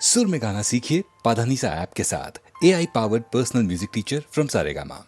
सुर में गाना सीखिए पाधानीसा ऐप के साथ। AI powered personal music teacher from Saregama.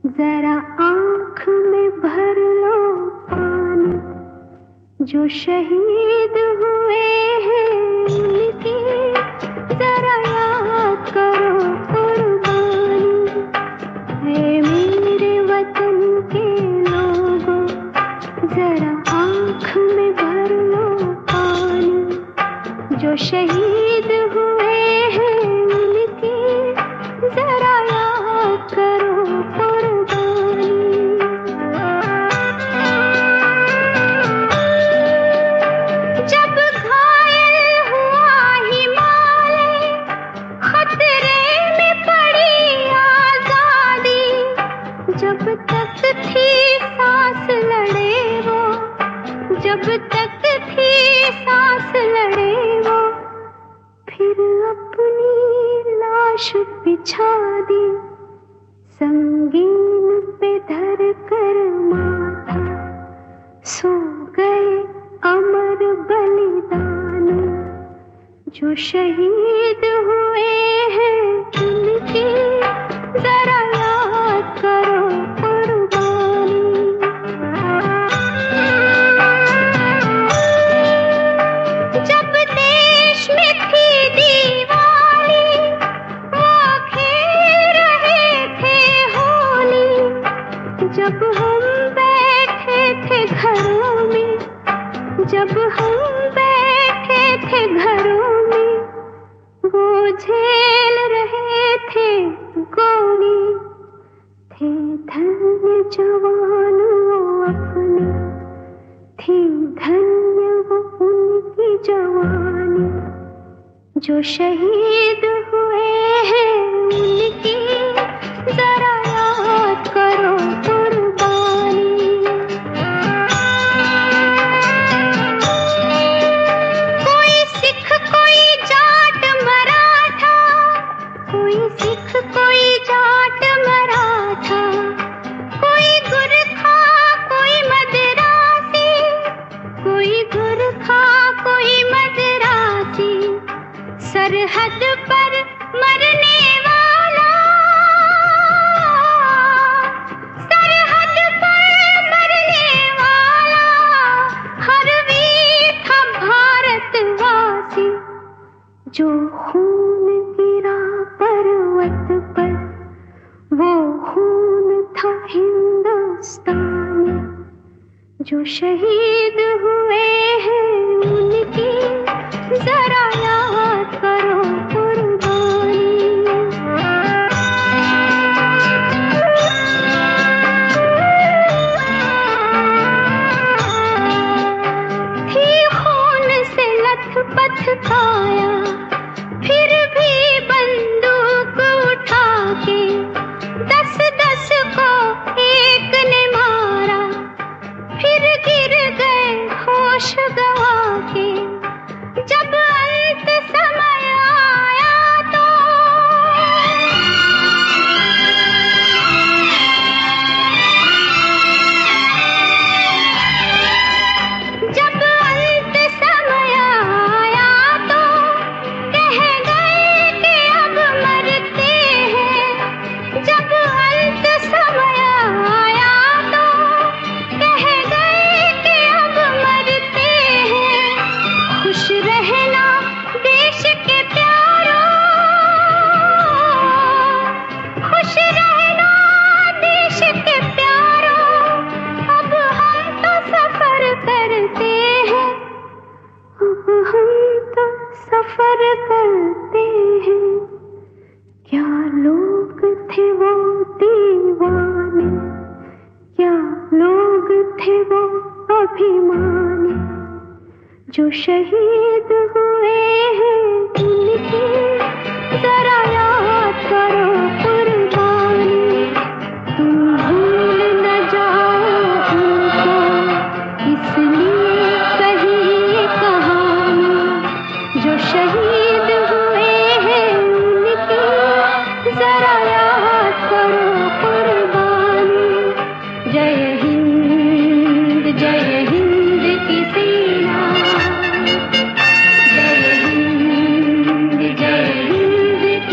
जरा आँख में भर जो शहीद हुए हैं उनकी जरा याद करो कुर्बानी। है मेरे वतन के लोगों जरा आँख में भर लो पानी। जो शहीद हुए हैं उनकी जरा याद करो कुर्बानी। जब घायल हुआ हिमालय खतरे में पड़ी आजादी, जब तक थी सांस लड़े वो, जब तक थी सांस लड़े वो, फिर अपनी लाश बिछा दी संगीन पे धर कर माथा। सो गए अमर बलिदान। जो शहीद हुए हैं उनकी जरा याद करो कुर्बानी। जब देश में थी दिवाली वो खेल रहे थे होली, जब हम बैठे थे घरों में, जब हम बैठे थे घरों में, वो झेल रहे थे गोली। थे धन्य जवान वो अपने, थी धन्य वो उनकी जवानी। जो शहीद हुए हैं उनकी जरा याद करो कुर्बानी। कोई सिख कोई जाट मराठा, कोई सिख कोई जाट मराठा, कोई गुरखा कोई मदरासी, कोई गुरखा कोई मदरासी। सरहद पर मरने वाला, सरहद पर मरने वाला, हर वीर था भारतवासी। जो खून गिरा पर्वत पर वो खून था हिंदुस्तानी। जो शहीद हुए हैं उनकी जरा याद करो कुर्बानी। थी खून से लथपथ काया, फिर भी बंदूक उठा के 10-10 को एक ने मारा, फिर गिर गए होश गवा के। जब अंत समय आया तो जब अंत समय आया तो कह गए कि अब मरते हैं। जब अंत समय आया तो कह गए कि अब मरते हैं। खुश रहना देश के प्यारों, खुश रहना देश के प्यारों, अब हम तो सफर करते हैं, अब हम तो सफर करते हैं। क्या लोग थे वो दीवाने, क्या लोग थे वो अभिमानी। जो शहीद हुए हैं उनकी जरा याद करो कुर्बानी। तुम भूल न जाओ उनको, इसलिए कही ये कहानी। जो शहीद हुए हैं उनकी जरा याद करो कुर्बानी। जय हिंद की सेना, जय हिंद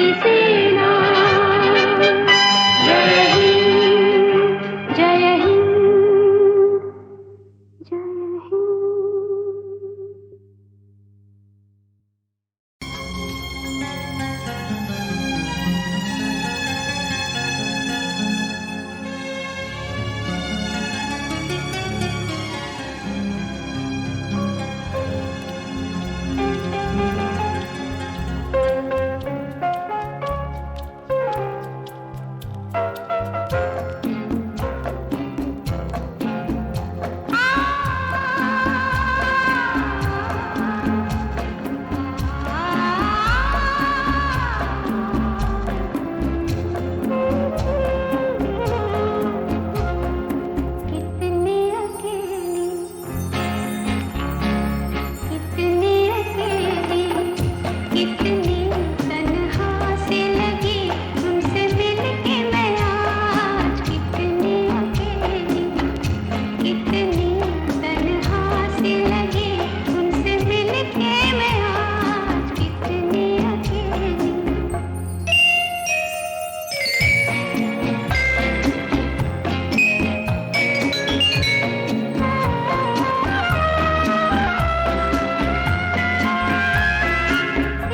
कितनी तन्हा सी लगी उनसे मिलके मैं आज कितनी अकेली।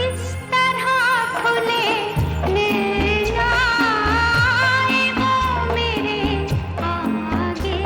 इस तरह खुले नैना आए वो मेरे आगे,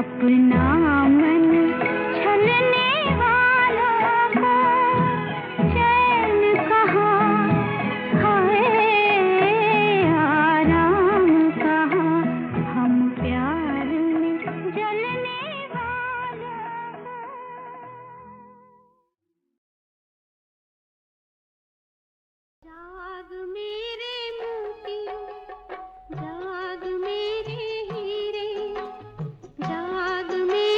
अपना मन छलने वालों को चैन कहाँ, हाय आराम कहाँ, हम प्यार में जलने वालों को। जाग मेरे मोती, जाग मेरे हीरे, जाग मेरे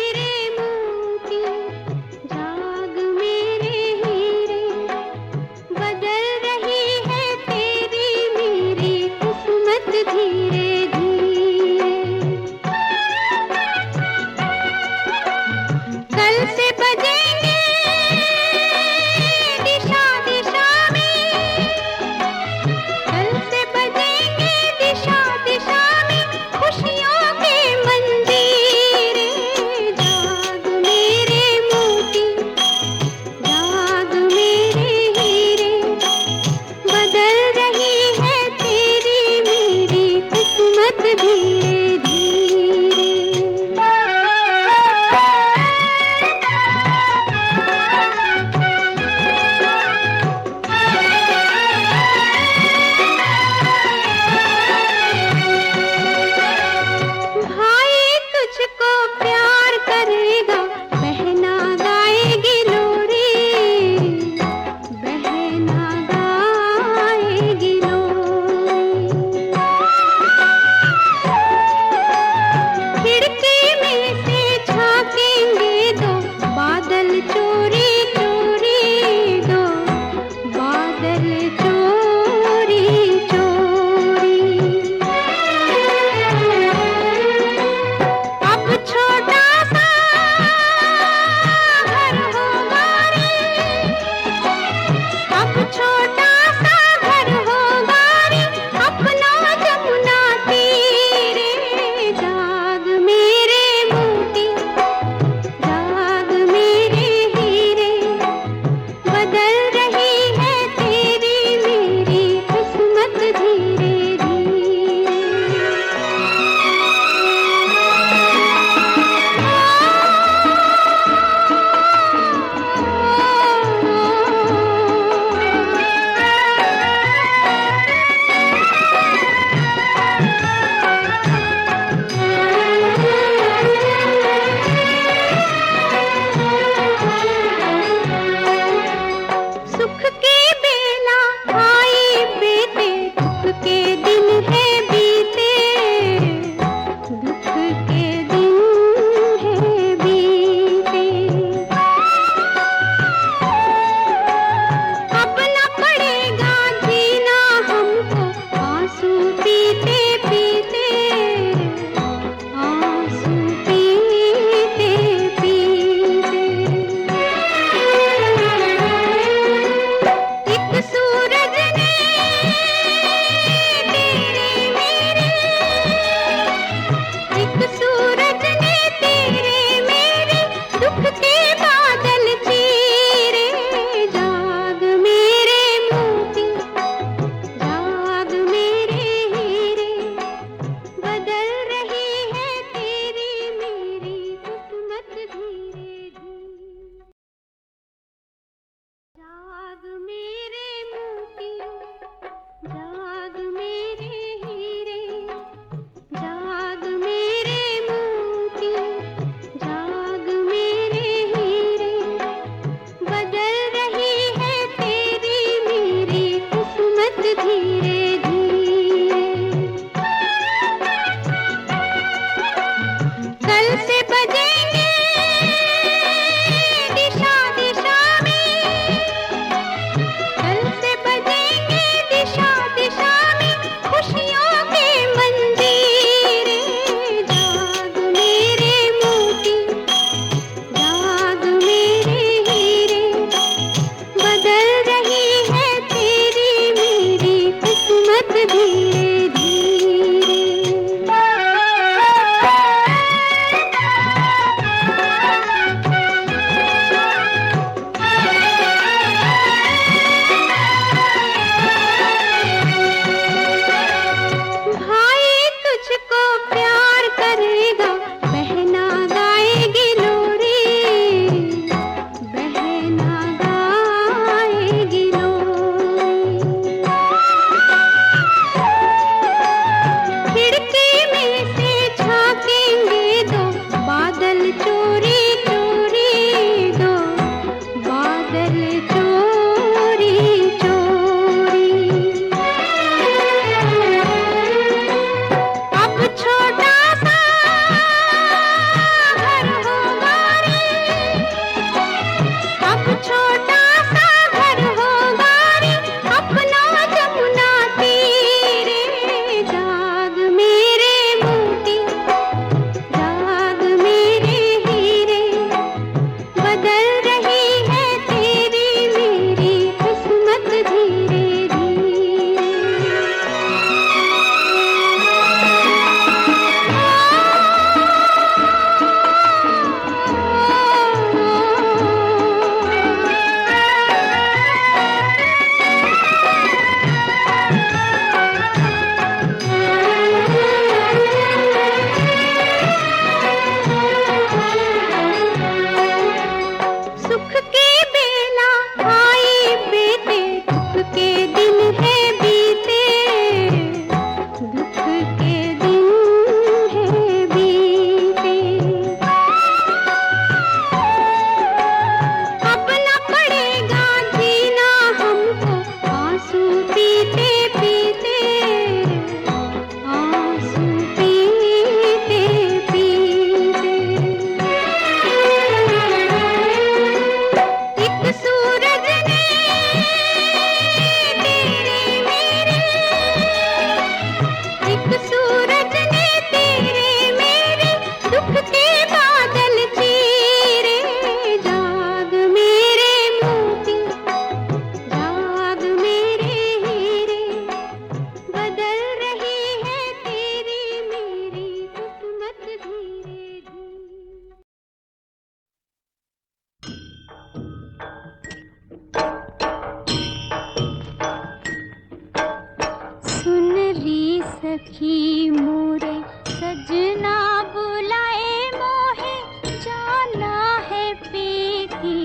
सखी मोरे सजना बुलाए मोहे जाना है पीकी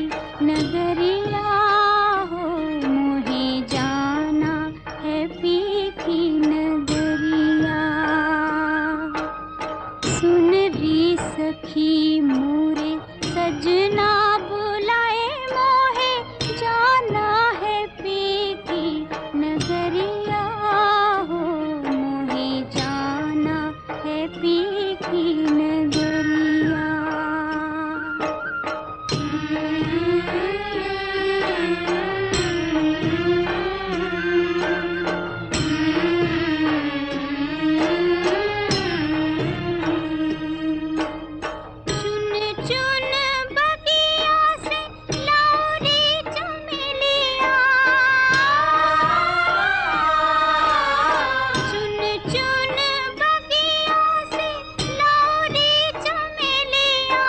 नगरिया हो मोहे जाना है पीकी नगरिया। सुन री सखी मोरे सजना बुलाए मोहे जाना है पीकी नगरिया हो मोहे जाना है पीकी नगरिया। चुन चुन बगिया से लौरी चमेलिया, चुन चुन बगिया से लौरी चमेलिया,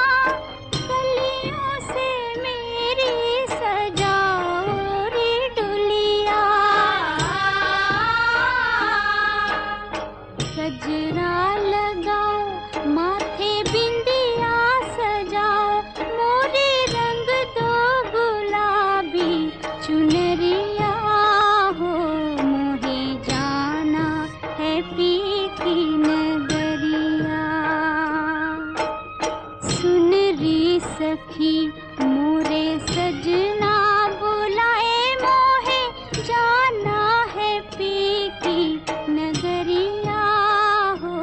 कलियों से मेरी सजाओ रे डुलिया। गजरा लगाओ माथे बिंदिया सजाओ, मोरे रंग दो गुलाबी चुनरिया हो मोहे जाना है पीकी नगरिया। सुन री सखी मोरे सजना बुलाए मोहे जाना है पीकी नगरिया हो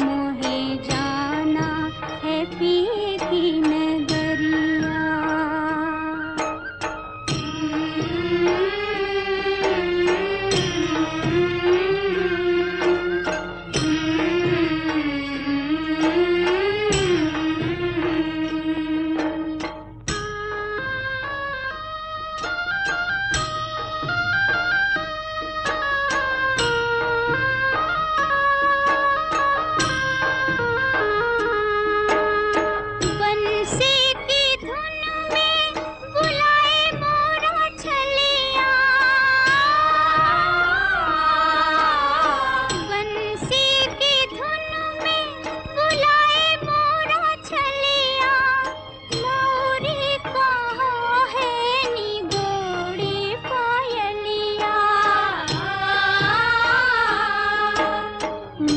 मोहे जाना है पीकी नगरिया। बंसी की धुन में बुलाए मोरा छलिया, बंसी की धुन में बुलाए मोरा छलिया, लौरी कहाँ है निगोड़ी पायलिया।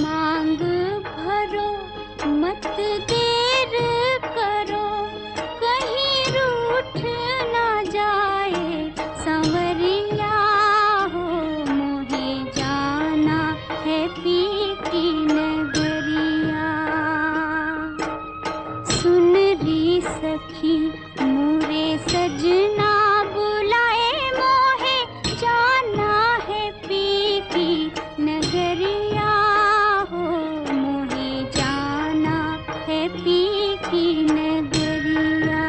मांग भरो मत देर करो, कहीं रूठ ना जाए संवरिया हो मोहे जाना है पीकी नगरिया। सुन री सखी मोरे सजना बुलाए मोहे जाना है पीकी नगरिया हो मोहे जाना है पीकी नगरिया।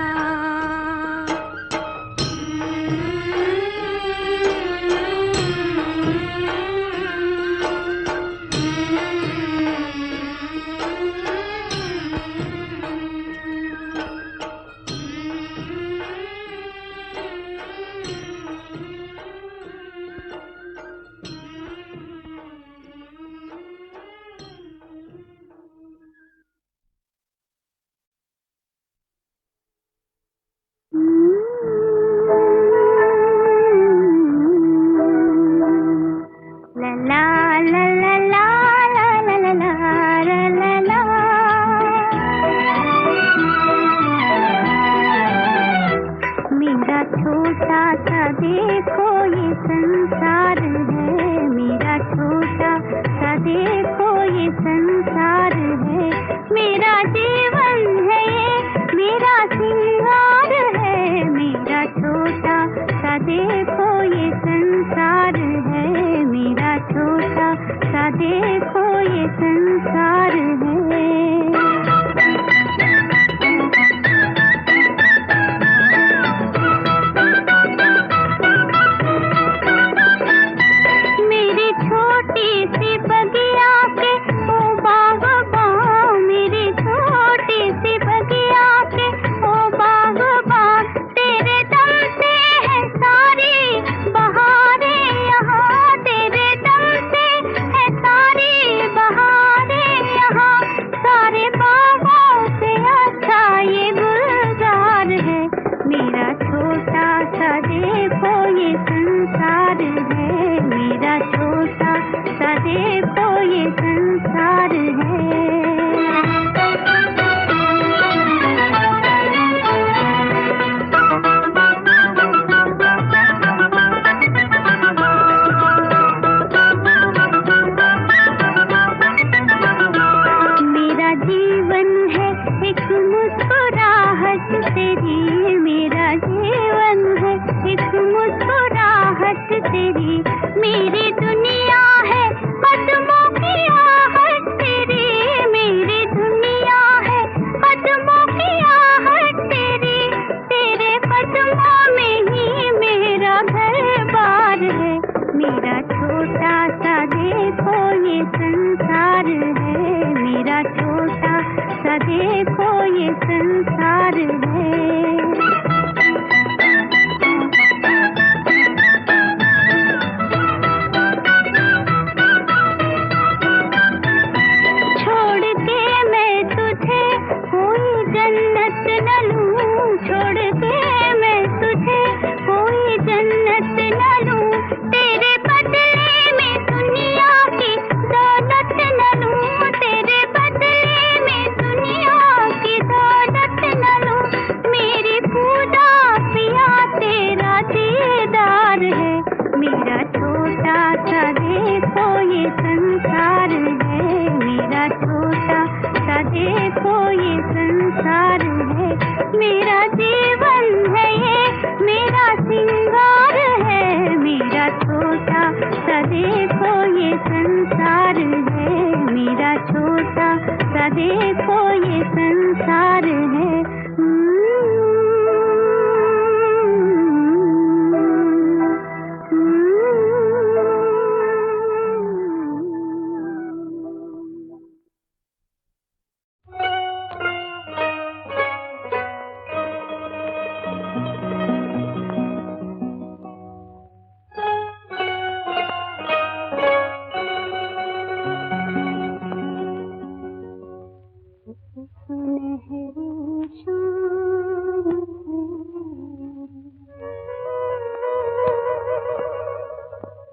मुस्कुराहट तेरी मेरा जीवन है, एक मुस्कुराहट तेरी मेरी दुनिया है, कदमों की आहट तेरी मेरी दुनिया है, कदमों की आहट तेरी, तेरे कदमों में ही मेरा घर बार है, मेरा छोटा सा देखो ये संसार है, मेरा छोटा सा देखो ये संसार है। छोड़ के मैं तुझे कोई जन्नत न लूं, छोड़ के मैं तुझे कोई जन्नत न लूं, तेरे बदले में दुनिया की दौलत न लूं, तेरे बदले में दुनिया की दौलत न लूं, मेरी पूजा पिया तेरा दीदार है, मेरा छोटा सा देखो ये संसार है, मेरा छोटा सा देखो ये संसार है, मेरा जीवन है ये मेरा सिंगार है, मेरा छोटा सा देखो ये संसार है, मेरा छोटा सा देखो ये संसार है।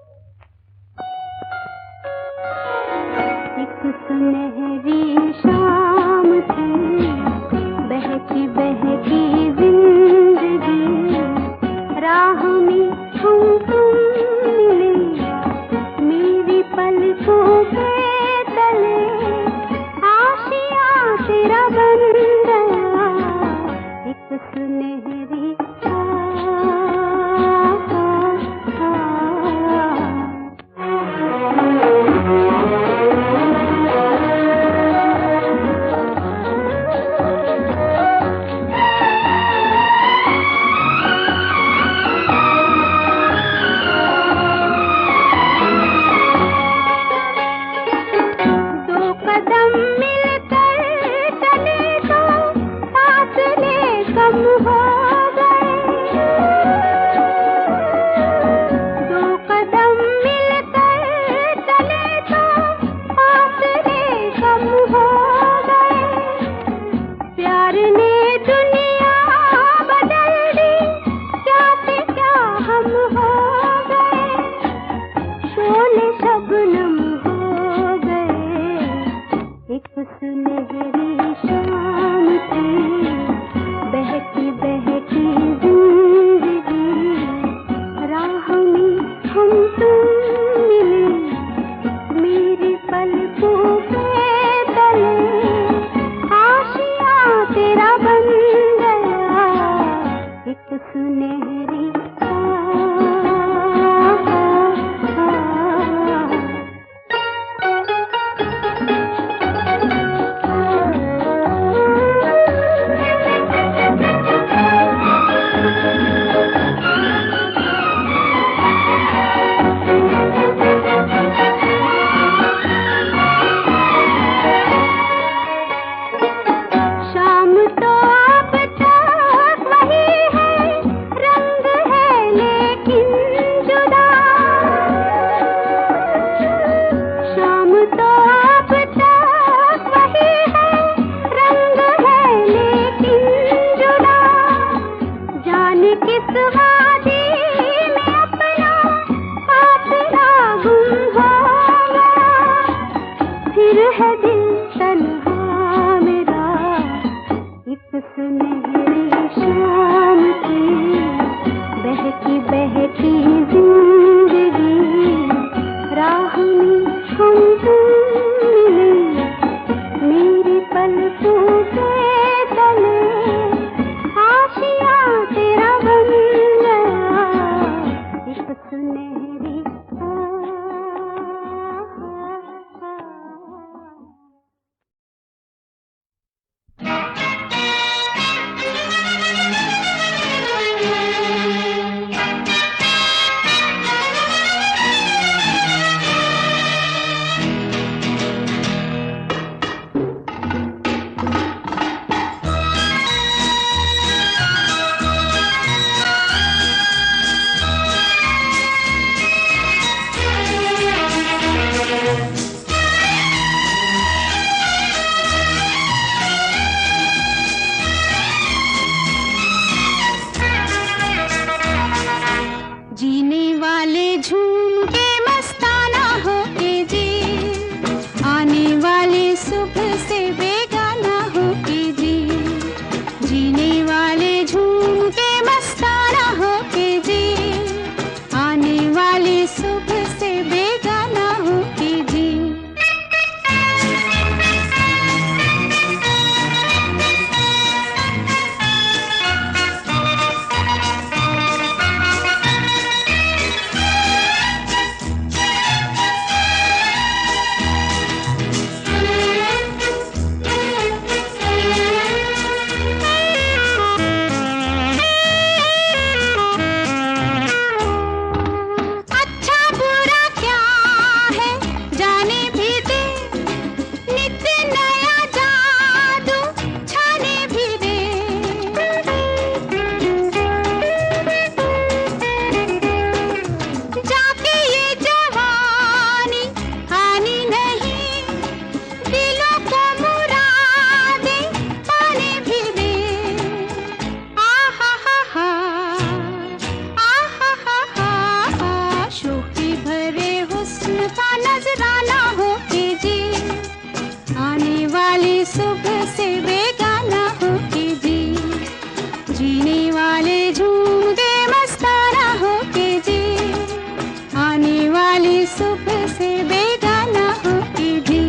सुनहरी शाम थी, बहकी बहकी जिंदगी, राह में हम तुम मिले, मेरी पलकों के तले आशियाँ तेरा बन गया, एक सुनहरी पलकों के तले जीने वाले झूम के मस्ताना हो के जी, आने वाली सुबह से बेगाना हो के जी। सुबह से बेगाना हो के जी, जीने वाले झूम के मस्ताना हो के जी, आने वाली सुबह से बेगाना हो के जी।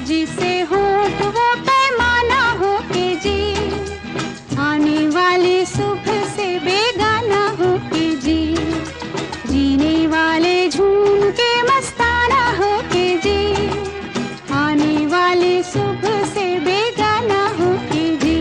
जिसे होठ वो पैमाना हो के जी, आने वाली सुबह से बेगाना हो के जी, जीने वाले झूम के मस्ताना हो के जी, आने वाली सुबह से बेगाना हो के जी।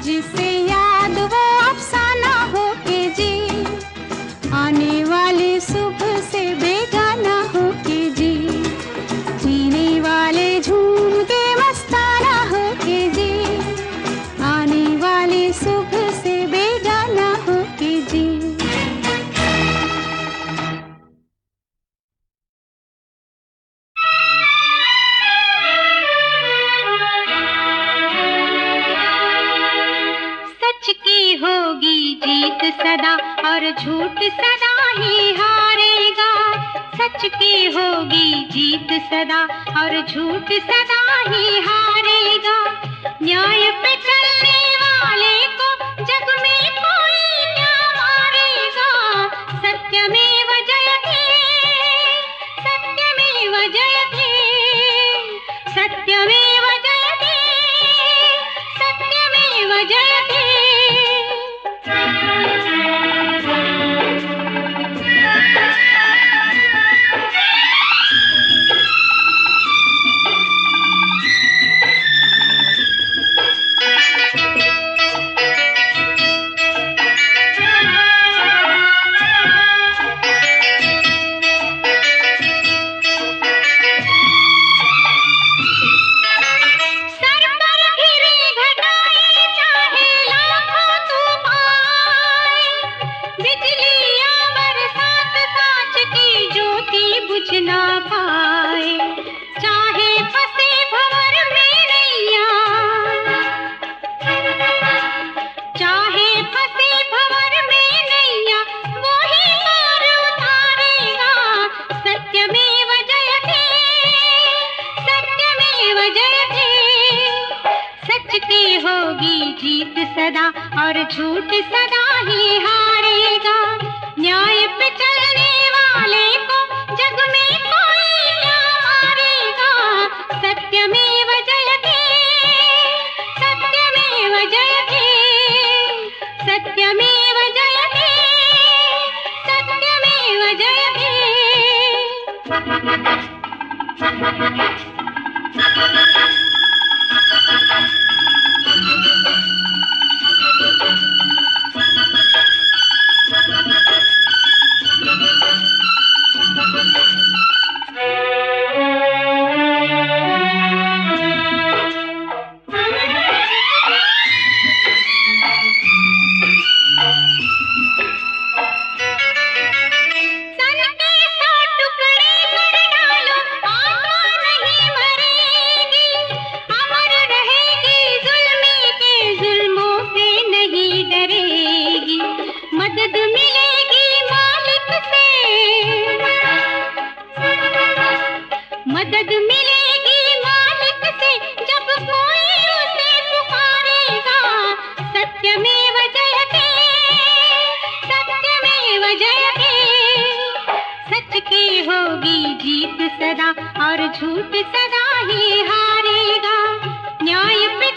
जिसे याद वो अफसाना हो के जी, आने वाली सुबह से बेगाना हो के जी, जीने वाले झूम के मस्ताना हो के जी, आने वाली सुबह से बेगाना हो के जी। होगी जीत सदा और झूठ सदा ही हारेगा, सच की होगी जीत सदा और झूठ सदा ही हारेगा, न्याय पे चलने वाले को जग में कोई क्या मारेगा, सत्यमेव जयते, सत्यमेव जयते, सत्यमेव जयते, सत्यमेव जयते। बुझ ना पाए। चाहे फंसे भंवर में नैया, चाहे फंसे भंवर में नैया, वो ही पार उतारेगा। सत्यमेव जयते, सत्यमेव जयते। सच की होगी जीत सदा और झूठ सदा ही हारेगा। न्याय पे चलने वाले को जग में कोई क्या मारेगा। सत्यमेव जयते, सत्यमेव जयते, सत्यमेव जयते, सत्यमेव जयते। मदद मिलेगी मालिक से, मदद मिलेगी मालिक से, जब कोई उसे पुकारेगा। सत्यमेव जयते, सत्यमेव जयते। सच की होगी जीत सदा और झूठ सदा ही हारेगा। न्याय पे